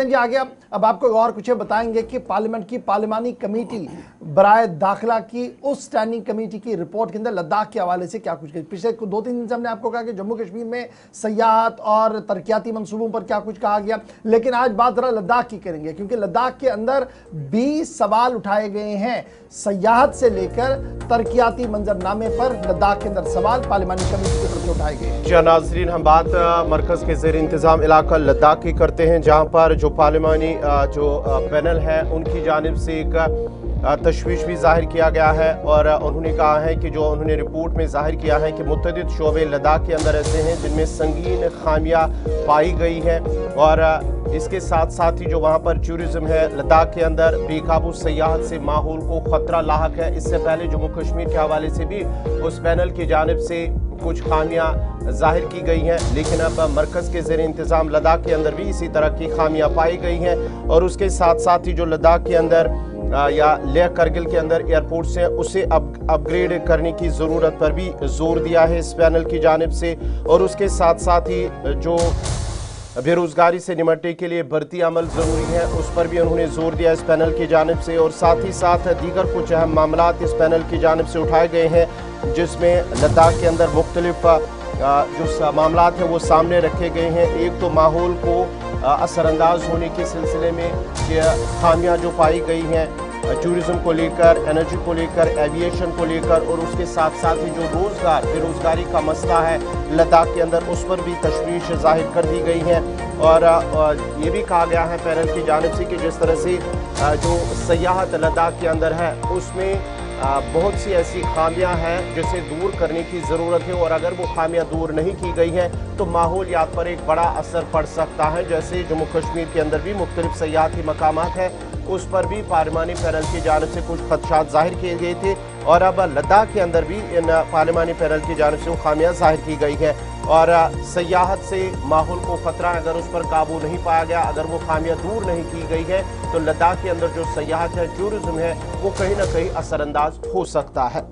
जी आगे अब आपको और कुछ बताएंगे कि पार्लियामेंट की पार्लिमानी कमेटी बराए दाखिला की उस स्टैंडिंग कमेटी की रिपोर्ट के अंदर लद्दाख के हवाले से क्या कुछ कही। पिछले 2-3 दिन से हमने आपको कहा कि जम्मू कश्मीर में सयाहत और तरक्याती मंसूबों पर क्या कुछ कहा गया, लेकिन आज बात जरा लद्दाख की करेंगे क्योंकि लद्दाख के अंदर 20 सवाल उठाए गए हैं। सयाहत से लेकर तरक्याती मंजरनामे पर लद्दाख के अंदर सवाल पार्लिमानी कमेटी की तरफ से उठाए गए। जी नाज़रीन, हम बात मरकज़ के ज़ेर इंतज़ाम इलाका लद्दाख की करते हैं, जहाँ पर जो पार्लिमानी जो पैनल है उनकी जानिब से एक तशवीश भी ज़ाहिर किया गया है और उन्होंने कहा है कि जो उन्होंने रिपोर्ट में ज़ाहिर किया है कि मुतअद्दिद शोबे लद्दाख के अंदर ऐसे हैं जिनमें संगीन खामियां पाई गई हैं और इसके साथ साथ ही जो वहाँ पर टूरिज़्म है लद्दाख के अंदर बेकाबू सयाहत से माहौल को ख़तरा लाहक है। इससे पहले जम्मू कश्मीर के हवाले से भी उस पैनल की जानिब से कुछ खामियां ज़ाहिर की गई हैं, लेकिन अब मरकज़ के ज़ेर इंतज़ाम लद्दाख के अंदर भी इसी तरह की खामियां पाई गई हैं और उसके साथ साथ ही जो लद्दाख के अंदर या लेह करगिल के अंदर एयरपोर्ट्स हैं उसे अपग्रेड करने की ज़रूरत पर भी जोर दिया है इस पैनल की जानिब से। और उसके साथ साथ ही जो बेरोज़गारी से निपटने के लिए भर्ती अमल ज़रूरी है उस पर भी उन्होंने जोर दिया इस पैनल की जानिब से। और साथ ही साथ दीगर कुछ अहम मामला इस पैनल की जानिब से उठाए गए हैं जिसमें लद्दाख के अंदर मुख्तलिफ जो मामला हैं वो सामने रखे गए हैं। एक तो माहौल को असरअंदाज होने के सिलसिले में खामियां जो पाई गई हैं टूरिज़्म को लेकर, एनर्जी को लेकर, एविएशन को लेकर और उसके साथ साथ ही जो बेरोज़गारी का मसला है लद्दाख के अंदर उस पर भी तशवीश ज़ाहिर कर दी गई है। और ये भी कहा गया है पैनल की जानिब से कि जिस तरह से जो सयाहत लद्दाख के अंदर है उसमें बहुत सी ऐसी खामियां हैं जिसे दूर करने की ज़रूरत है और अगर वो खामियां दूर नहीं की गई हैं तो माहौलियात पर एक बड़ा असर पड़ सकता है। जैसे जम्मू कश्मीर के अंदर भी मुख्तलिफ सयाहती मकामात हैं उस पर भी पार्लिमानी पैनल की जानिब से कुछ खदशात ज़ाहिर किए गए थे और अब लद्दाख के अंदर भी इन पार्लिमानी पैनल की जानिब से वो खामियां ज़ाहिर की गई हैं। और सयाहत से माहौल को ख़तरा है, अगर उस पर काबू नहीं पाया गया, अगर वो खामियां दूर नहीं की गई है तो लद्दाख के अंदर जो सयाहत है, टूरिज़्म है वो कहीं ना कहीं असरअंदाज हो सकता है।